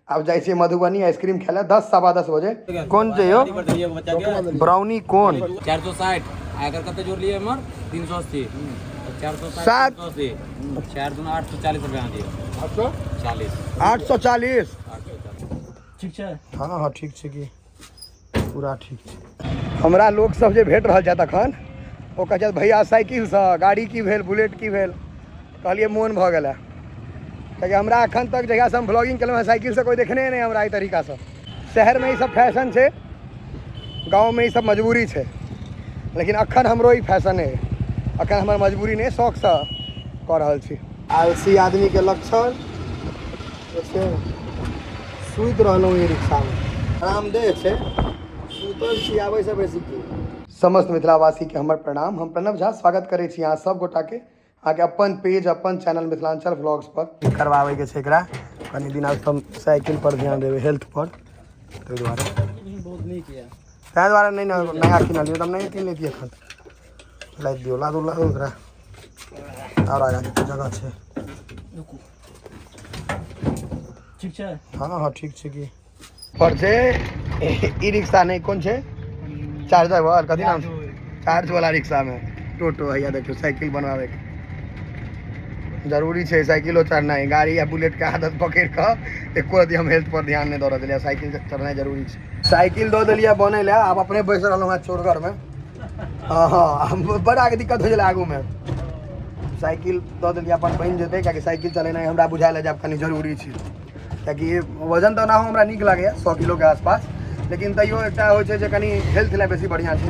अब जाइए मधुबनी आइसक्रीम खेला 10 सवा 10 बजे। कौन चाहिए ब्राउनी कौन 460 आकर कते जोड़ लिए हमर 380 सात 4 दूना 840 रुपया दिए 840 ठीक है। हाँ हाँ ठीक है कि पूरा ठीक है। हमरा लोग सब जे भेट रहल छथि अखन ओ कहै भैया साइकिल से गाड़ी की भेल बुलेट की भेल कहलिए मोन भऽ गेल है क्योंकि हमरा अखन तक जगह से हम ब्लॉगिंग केलहुँ साइकिल से कोई देखने नहीं हमरा ई तरीका से। शहर में ये सब फैशन है, गाँव में ये सब मजबूरी है, लेकिन अखन हमरो ई फैशन है, अखन हमर मजबूरी नहीं शौक से कऽ रहल छी। आलसी आदमी के लक्षण सुति रहलहुँ ई रिक्शा में आरामदेह है सुतल छी आबै से बेसी की। समस्त मिथिलावासी के हमर प्रणाम। हम प्रणव झा स्वागत करै छी अहाँ सब गोटा के आगे अपन पेज अपन चैनल मिथिलांचल व्लॉग्स पर करवावे के छै। एकरा कनी दिन आज हम साइकिल पर ध्यान देवे हेल्थ पर ताहि दुआरे बहुत नीक है ताहि दुआरे नहीं नया किनलिए तब नहीं किन लेतिए एखन लाइट दियो लादू एकरा और आगा जगह छै ठीक है। हाँ हाँ ठीक छै कि पर छै ई रिक्शा नहीं कौन छै चार्जर वाला कथी नाम छै चार्ज वाला रिक्शा में टोटो है या देखियो साइकिल बनवावे के जरूरी है। साइकिलो चढ़ना है गाड़ी या बुलेट के आदत पकड़ कर एको रति हम हेल्थ पर ध्यान नहीं दऽ रहल साइकिल चढ़ना जरूरी है। साइकिल दऽ दिलिए बने ला आब अपने बैस रहलहुँ हैं चोरगर में। हाँ बड़ा दिक्कत हो जाए आगू में साइकिल दऽ दिलिए अपन बन जेतै कियाकि साइकिल चलेनाइ हमरा बुझायल जाब कनी जरूरी है कियाकि वजन तो ना हो हमरा नीक लागैए 100 किलो के आसपास, लेकिन तैयो एकटा होइ छै जे कनी हेल्थ ला बेसी बढ़िया छै।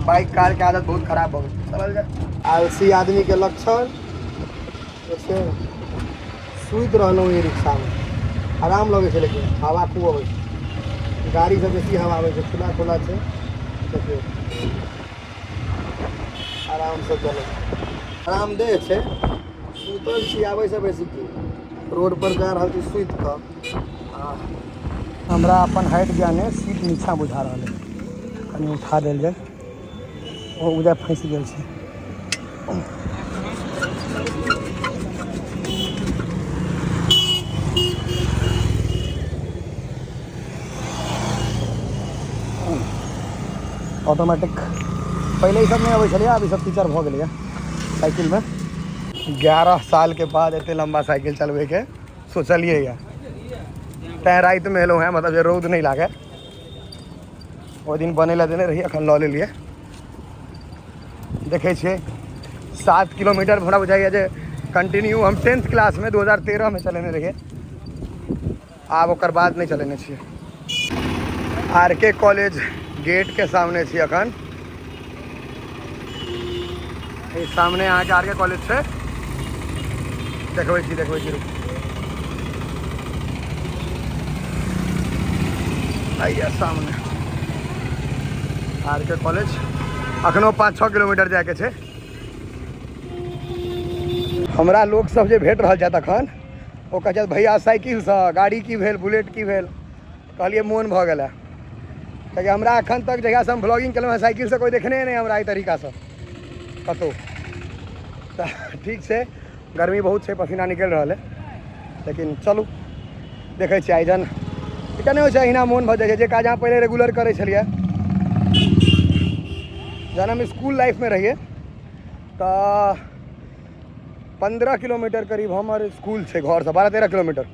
बाइक कार के आदत बहुत खराब भऽ गेल चलल जाए। आलसी आदमी के लक्षण सुति रहलहुँ ई रिक्शा में आराम लगे छै, लेकिन हवा खूब अबै छै गाड़ी से बेसी हवा आबै छै खुला खुला छै देखियो आराम से चले आरामदेह छै सुतल छी आबै से बेसी की रोड पर जा रहल छी सुति कऽ। हमरा अपन हाइट ज्ञाने सीट नीचा बुझा रहल है कनी उठा देल जाए ओ उधर फंस गेल छै। ऑटोमेटिक पहले ही सब नहीं अबै छलै अभी सब फीचर भऽ गेलै साइकिल में। 11 साल के बाद एते लंबा साइकिल चलबे के सोचलिए तैं रात में एलहुँ हैं मतलब जे रौद नहीं लागे वो दिन बने ला देने रही अखन लऽ लेलिए। देखे छिए 7 किलोमीटर हमरा बुझाइए जे कंटिन्यू हम 10th क्लास में 2013 में चलेने रहिए आब ओकर बाद नहीं चलेने छिए। RK कॉलेज गेट के सामने छी अखन सामने यहाँ के RK कॉलेज से देखबै छी आइए सामने RK कॉलेज अखनो 5-6 किलोमीटर जाके छै। हमरा लोग सब जे भेट रहल छथि अखन ओ कहै भैया साइकिल से गाड़ी की भेल बुलेट की भेल कहलिए मोन भऽ गेल है क्योंकि हमरा अखन तक जगह से हम ब्लॉगिंग केलहुँ साइकिल से कोई देखने नहीं हमरा ई तरीका से कतौ ठीक है। गर्मी बहुत है पसीना निकल रहा है, लेकिन चलू देखे छियै आइजन एकटा नहीं हो अहिना मोन भऽ जाइ छै जे काज अहाँ पहले रेगुलर करै छलियै। जहन हम स्कूल लाइफ में रहिए तो 15 किलोमीटर करीब हमर स्कूल है घर से 12-13 किलोमीटर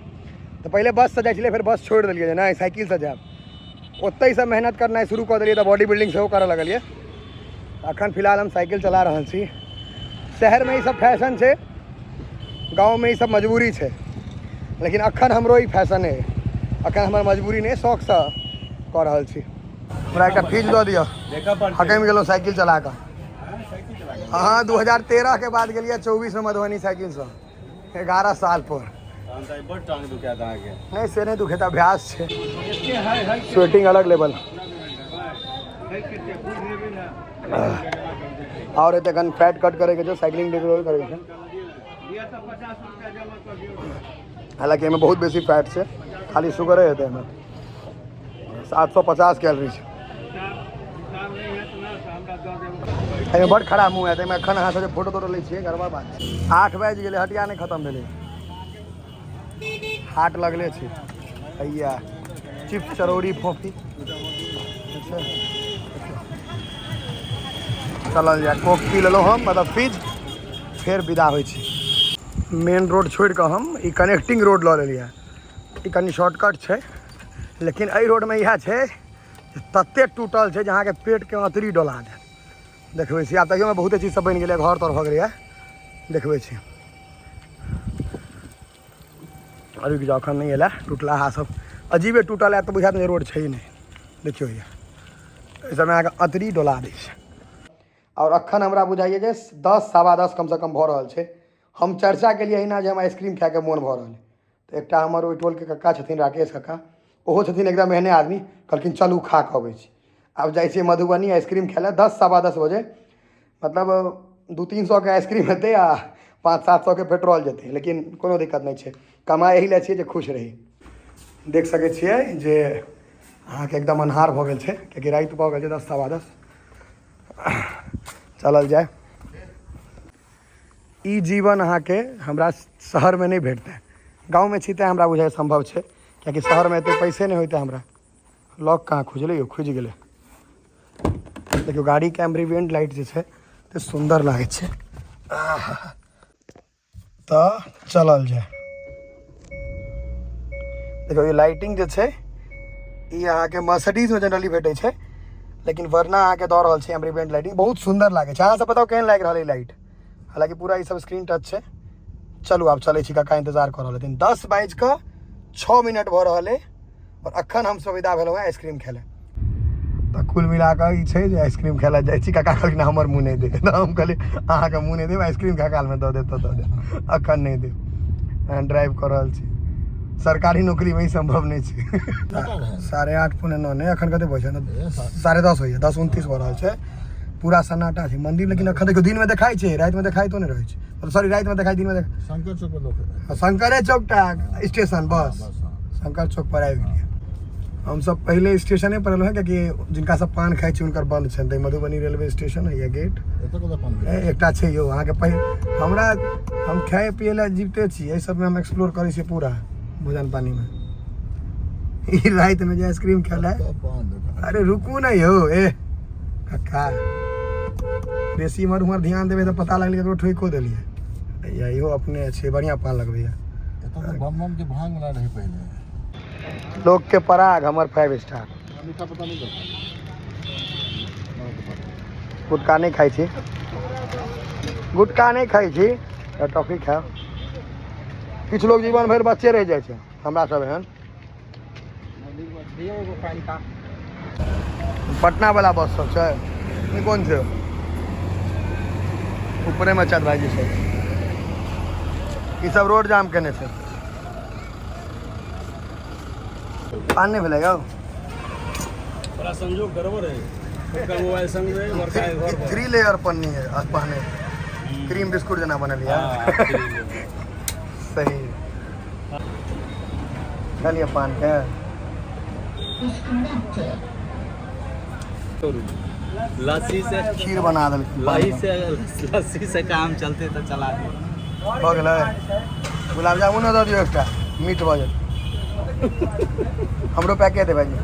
तो पहले बस से जाइ फिर बस छोड़ दिलिए नहीं साइकिल से जाएब ओतै से मेहनत करना शुरू कर दिलिए तो बॉडी बिल्डिंग सेहो करऽ लगलिए। अखन फिलहाल हम साइकिल चला रहल छी। शहर में ये सब फैशन है, गाँव में ये सब मजबूरी है, लेकिन अखन हमरो ई फैशन है, अखन हमर मजबूरी नहीं शौक से कऽ रहल छी। हमरा एकटा फीस दऽ दिअ हकैम गेलहुँ साइकिल चला कऽ। हाँ 2013 के बाद गेलिए 24 में मधुबनी साइकिल से 11 साल पर नहीं से नहीं दुखेता अभ्यास है स्वेटिंग अलग लेवल और एते गन फैट कट करे के जो साइकिलिंग डेली करे के हालांकि में बहुत बेसी फैट से खाली शुगर है हमें 750 कैलोरी है बड़ खराब मुँह है मैं अखन अहाँ से फोटो तोटो लै छियै गरबा बात 8 बाजि गेलै हटिया नहीं खत्म भेलै हाट लगले छै भैया चिप्स चरौड़ी फोफी। अच्छा चलल जाए कोक पी लेलो हम मतलब फ्रिज फिर विदा होइ छी। मेन रोड छोड़ कऽ हम ई कनेक्टिंग रोड लऽ लेलिए। ई कनि शॉर्टकट छै लेकिन एहि रोडमे इएह छै तते टूटल छै जे अहाँके पेटके अतरी डोला देत। देखबै छी आब तैयोमे बहुते चीज सब बनि गेलै घर तर भऽ गेलैए देखबै छी। रुकि जाउ एखन नहि एलै टूटलाहा सब अजीबे टूटल है तऽ बुझाइत नहि रोड छै ही नहीं। देखियौ ये एहि सबमे अहाँके अतरी डोला दै छै। और अखन हमरा बुझाइए जे 10 सवा 10 कमसँ कम भऽ रहल छै। हम चर्चा केलिए एहिना जे हम आइसक्रीम खाएके मोन भऽ रहल है तऽ एकटा हमर ओहि टोलके कक्का छथिन राकेश कक्का ओहो छथिन एकदम एहने आदमी कहलखिन चलू खा कऽ अबै छी। आब जाइ छियै मधुबनी आइसक्रीम खाय लए 10 सवा 10 बजे मतलब 200-300 के आइसक्रीम हेतै आ 500-700 के पेट्रोल जेतै लेकिन कोनो दिक्कत नहीं छै। कमाई एहि लए छियै जे खुश रही। देख सकै छियै जे अहाँके एकदम अन्हार भऽ गेल छै कियाकि राति भऽ गेल छै 10 सवा 10। चलल जाए। ई जीवन अहाँके हमरा शहरमे नहीं भेटतै। गाँवमे छी तेँ हमरा बुझाइ संभव छै कियाकि शहरमे एतेक पैसे नहीं होइतै हमरा। लॉक कहाँ खुजलै यौ खुजि गेलै। देखियौ गाड़ी के एम्बिएंट लाइट जे छै तऽ सुंदर लागै छै। तऽ चलल जाए। देखियौ ई लाइटिंग जे छै ई अहाँके मर्सिडीजमे जनरली भेटै छै लेकिन वरना अहाँके दऽ रहल छै एम्बिएंट लाइटिंग बहुत सुंदर लागै छै। अहाँ सब बताओ केहन लागि रहल है लाइट। हालांकि पूरा ई सब स्क्रीन टच छै। चलू आब चलै छी कक्का इंतजार कऽ रहल हथिन। 10:06 भऽ रहल है और अखन हमसब विदा भेलहुँ हैं आइसक्रीम खाय लए। तऽ कुल मिला कऽ ई छै जे आइसक्रीम खाय लए जाइ छी। कक्का कहलखिन हमर मुँह नहीं दे तऽ हम कहलिए अहाँके मुँह नहीं देब आइसक्रीम खाय कालमे दऽ देब तऽ दऽ देब अखन नहीं देब। अहाँ ड्राइव कऽ रहल छी सरकारी नौकरीमे ई संभव नहीं छै। 8:30 पौने 9 नहीं एखन कते बजे 10:30 होइए 10:29 भऽ रहल छै। पूरा सन्नाटा छै मंदिर लेकिन एखन देखियौ दिनमे देखाइ छै रातिमे देखाइतो नहीं रहै छै। सॉरी रातिमे देखाइ दिनमे शंकर चौक पर लोग शंकरे चौक टा स्टेशन बस शंकर चौक पर आबि गेलिए। हमसब पहले स्टेशने पर एलहुँ हैं कियाकि जिनका सब पान खाइ छै हुनकर बंद छनि तऽ मधुबनी रेलवे स्टेशन है या गेट एकटा छै यौ अहाँके पहले हमरा हम खाए पिए लए जीवते छी एहि सबमे हम एक्सप्लोर करै छियै पूरा भोजन पानीमे। ई रातिमे जे आइसक्रीम खाय लए अरे रुकू ना यौ ए कक्का बेसी इमहर उमहर ध्यान देबै तऽ पता लगलै ककरो ठोइको देलिए। या इहो अपने छै बढ़िया पान लगबैया। बम बम के भांग वाला रहे पहले लोग के पराग हमर 5 स्टार। मीठा पता नहीं चलता। गुटखा नहीं खाई छी गुटखा नहीं खाई छी टॉफी खाओ। किछु लोग जीवन भरि बच्चे रह जाइ छै हमरा सब एहन। पटना वाला बस सब छै ई कोन छै ऊपरे में चल भाईजी छै। ई सब रोड जाम केने छै। पान नहीं भेलै यौ बड़ा संजोग गड़बड़ है। उसका मोबाइल संग में वर्षा है घर पर 3 लेयर पन्नी है पहने क्रीम बिस्कुट जना बनल है। सही चलिए पान के लस्सी से खीर बना दल लस्सी से काम चलते तो चला दे। हो गेलै गुलाब जामुन दऽ दियौ एकटा मीठ भऽ जायत। हमरो पैके दे भाईजी।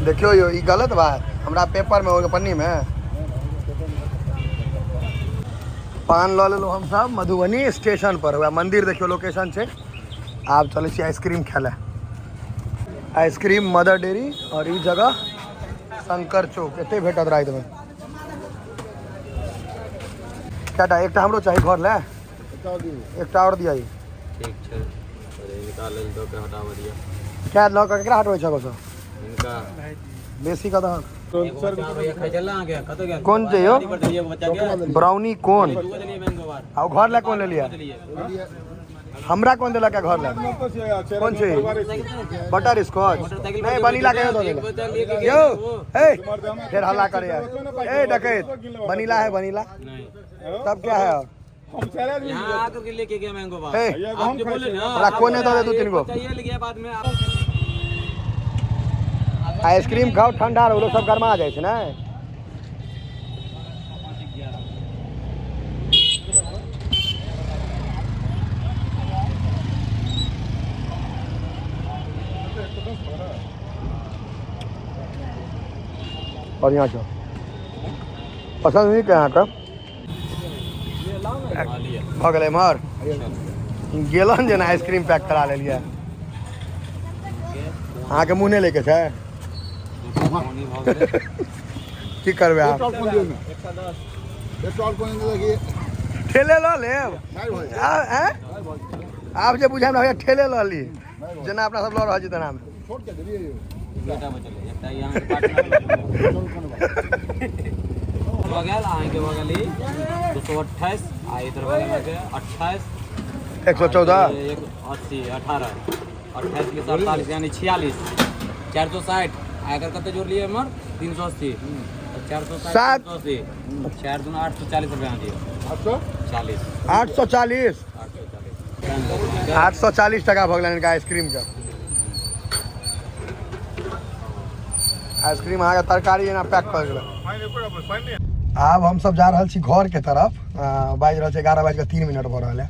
देखियो यो ई गलत बात हमरा पेपर में हो पन्नी में पान लऽ लेलहुँ हम सब मधुबनी स्टेशन पर हुआ मंदिर देखियो लोकेशन छै। आब चलै छी आइसक्रीम खाय लए। आइसक्रीम मदर डेयरी और ई जगह शंकर चौक एते भेटत रातिमे। कएटा एकटा हमरो चाही घर लए एकटा और दिया। ठीक छै निकाल लेल दो के हटावा दिया। क्या लऽ कऽ केकरा हटबै छौ से इनका बेसी कऽ दहक। कौन छै यौ बच्चा के ब्राउनी कोन दूगो देलिए मैंगो बार आ घर लए कोन लेलिए हमरा कोन देलक है घर लए कौन छै बटर स्कॉच नहीं वनीला के दो देलक यौ ए फिर हल्ला करे यार ए डकैत वनीला है वनीला तब क्या है यहाँ आकर के लेके गया मैंगो बार। ए आप जो बोले ना हमरा कोने दो दे 2-3 गो चाहिए लिया बाद में आप आइसक्रीम खाओ ठंडा रहो सब गरमा जाइ छै ने। और यहाँ का पसंद नहीं क्या यहाँ का भऽ गेलै एम्हर गेलन जे आइसक्रीम पैक करा लेलियै अहाँके मुँह नहि लैके छै की करबै आप ठेले लऽ लेब आप जे बुझाएम ने ठेले लऽ ली जेना अपना सब लऽ रहल छी तेना आगे बगल 228 इधर बगल 28 114 80 18 28 के 47 यानी 46 460 अगर कते जोड़ लिए हमर 380 460 380 4 दूना 840 रुपया दिए 840 840 टका भऽ गेलै इनका आइसक्रीम के आइसक्रीम अहाँके तरकारी एना पैक कर गेलै आब हम सब जा रहल छी घर के तरफ बाजि रहल छै 11:03 भऽ रहल है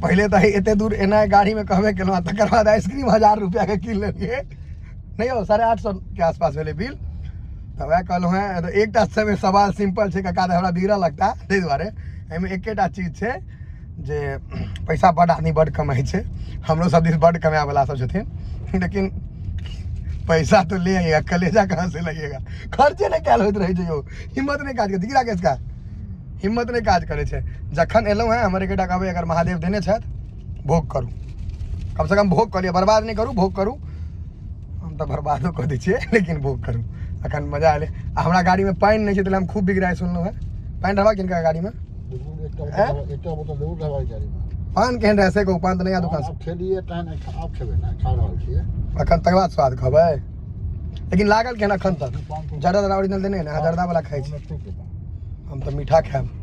पहले तो एते दूर एना गाड़ी में कहबे केलहुँ तकर बाद आइसक्रीम 1000 रुपया के कीन लेलियै नहीं हो 850 के आसपास भेलै बिल तो वह कहलहुँ हैं तो एकटा समय सवाल सिंपल है कका हमरा बीरा लगता ताहि दुआरे एहिमे एकेटा चीज छै जे पैसा बड़ आदमी बड़ कमाई छै हमरो सब दिस बड़ कमाए वाला सब छथिन लेकिन पैसा तो ले आइएगा कलेजा कहाँ से लगेगा खर्चे नहीं कैल होइत रहे छै यौ हिम्मत नहीं काज करती राकेश का हिम्मत नहीं काज करे छै जखन एलहुँ हैं हमर एकेटा कहबै अगर महादेव देने छथि भोग करू कम से कम भोग करिए बर्बाद नहीं करू भोग करू हम तो बर्बादो कऽ दै छियै लेकिन भोग करू अखन मजा एलै आ हमरा गाड़ी में पानि नहीं छै तऽ हम खूब बिगड़ाइ सुनलहुँ हैं पानि रहबा किनका गाड़ी में पान केहन रहे से कहू पान तऽ नया दुकान से अखन तकर बाद स्वाद खबै लेकिन लागल केहन अखन तक जर्दा ओरिजिनल देने है ना जर्दा वाला खाइ छी हम तो मीठा खाएब